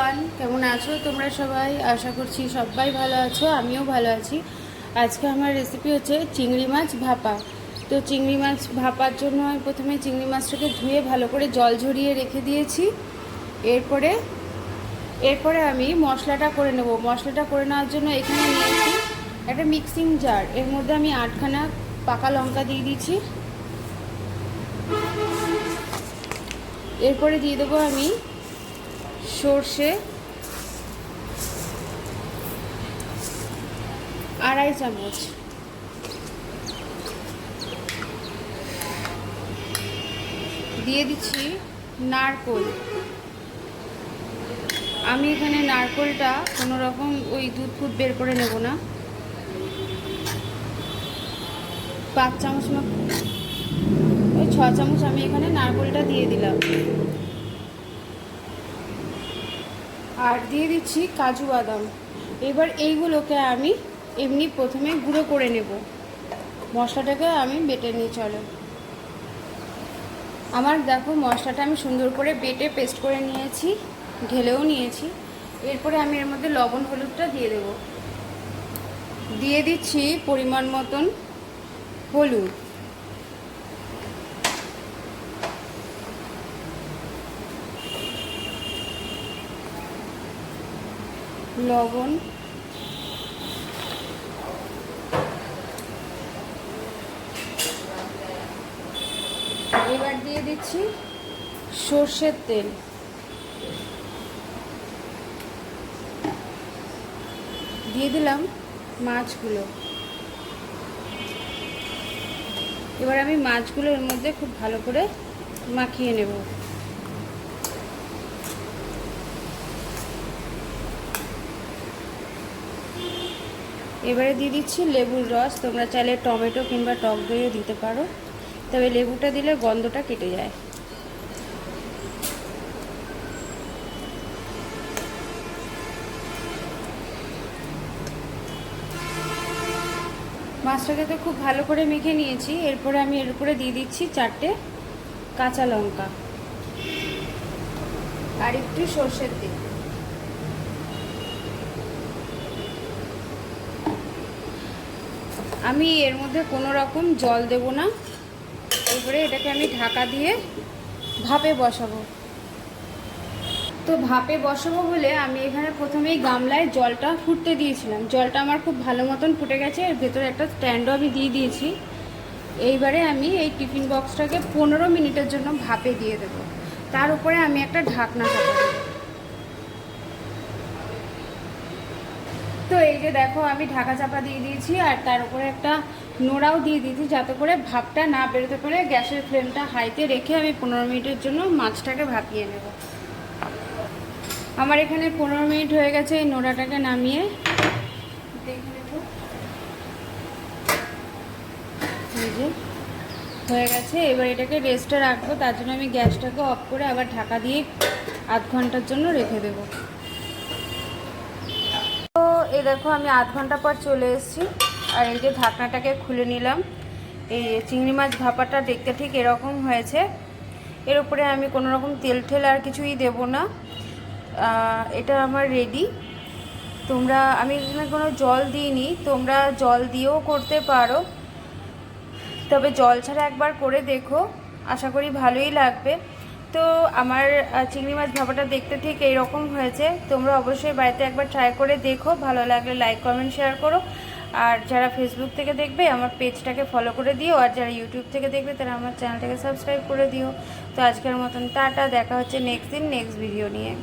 Everyone, কেমন আছো তোমরা সবাই? আশা করছি সবাই ভালো আছো, আমিও ভালো আছি। আজকে আমার রেসিপি হচ্ছে চিংড়ি মাছ ভাপা। তো চিংড়ি মাছ ভাপার জন্য আমি প্রথমে চিংড়ি মাছটাকে ধুয়ে ভালো করে জল ঝরিয়ে রেখে দিয়েছি। এরপরে আমি মশলাটা করে নেব। মশলাটা করে নেওয়ার জন্য এখানে নিয়েছি একটা মিক্সিং জার। এর মধ্যে আমি 8খানা পাকা লঙ্কা দিয়ে দিচ্ছি। এরপরে দিয়ে দেবো আমি সর্ষে 2.5 চামচ, দিয়ে দিচ্ছি নারকোল। আমি এখানে নারকোলটা কোনো রকম ওই দুধ ফুদ বের করে নেব না। 5 চামচ ওই 6 চামচ আমি এখানে নারকোলটা দিয়ে দিলাম। আর দিয়ে দিচ্ছি কাজু বাদাম। এবার এইগুলোকে আমি এমনি প্রথমে গুঁড়ো করে নেব। মশলাটাকে আমি বেটে নিই। চলো, আমার দেখো মশলাটা আমি সুন্দর করে বেটে পেস্ট করে নিয়েছি, ঢেলেও নিয়েছি। এরপরে আমি এর মধ্যে লবণ হলুদটা দিয়ে দেব। দিয়ে দিচ্ছি পরিমাণ মতন হলুদ, লবণ, এবার দিয়ে দিচ্ছি সর্ষের তেল, দিয়ে দিলাম মাছগুলো। এবার আমি মাছগুলো এর মধ্যে খুব ভালো করে মাখিয়ে নেব। এবারে দিয়ে দিচ্ছি লেবুর রস। তোমরা চাইলে টমেটো কিংবা টক দইও দিতে পারো, তবে লেবুটা দিলে গন্ধটা কেটে যায়। মাছটাকে তো খুব ভালো করে মেখে নিয়েছি। এরপরে আমি এর উপরে দিয়ে দিচ্ছি 4টে কাঁচা লঙ্কা আর একটু সর্ষের তেল। আমি এর মধ্যে কোনো রকম জল দেব না। এরপরে এটাকে আমি ঢাকা দিয়ে ভাপে বসাবো। তো ভাপে বসাবো বলে আমি এখানে প্রথমেই গামলায় জলটা ফুটতে দিয়েছিলাম। জলটা আমার খুব ভালো মতন ফুটে গেছে। এর ভেতরে একটা স্ট্যান্ডও আমি দিয়ে দিয়েছি। এইবারে আমি এই টিফিন বক্সটাকে 15 মিনিটের জন্য ভাপে দিয়ে দেবো। তার উপরে আমি একটা ঢাকনা চাপা দেবো। তো এই যে দেখো, আমি ঢাকা চাপা দিয়ে দিয়েছি আর তার উপরে একটা নোড়াও দিয়ে দিয়েছি, যাতে করে ভাপটা না বেরোতে পারে। গ্যাসের ফ্লেমটা হাইতে রেখে আমি 15 মিনিটের জন্য মাছটাকে ভাপিয়ে নেব। আমার এখানে 15 মিনিট হয়ে গেছে। এই নোড়াটাকে নামিয়ে দেখে নেব। এই যে হয়ে গেছে। এবার এটাকে রেস্টে রাখবো। তার জন্য আমি গ্যাসটাকে অফ করে আবার ঢাকা দিয়ে আধ ঘন্টার জন্য রেখে দেবো। তো এই দেখো, আমি আধ ঘন্টা পর চলে এসেছি আর এই যে ঢাকনাটাকে খুলে নিলাম। এই চিংড়ি মাছ ভাপাটা দেখতে ঠিক এরকম হয়েছে। এর উপরে আমি কোনো রকম তেল ঠেল আর কিছুই দেব না। এটা আমার রেডি। আমি এখানে কোনো জল দিইনি, তোমরা জল দিয়েও করতে পারো, তবে জল ছাড়া একবার করে দেখো, আশা করি ভালোই লাগবে। তো আমার চিংড়ি মাছ ভাপাটা দেখতে ঠিক এইরকম হয়েছে। তোমরা অবশ্যই বাড়িতে একবার ট্রাই করে দেখো। ভালো লাগলে লাইক কমেন্ট শেয়ার করো। আর যারা ফেসবুক থেকে দেখবে আমার পেজটাকে ফলো করে দিও, আর যারা ইউটিউব থেকে দেখবে তারা আমার চ্যানেলটাকে সাবস্ক্রাইব করে দিও। তো আজকের মতন টাটা, দেখা হচ্ছে নেক্সট দিন নেক্সট ভিডিও নিয়ে।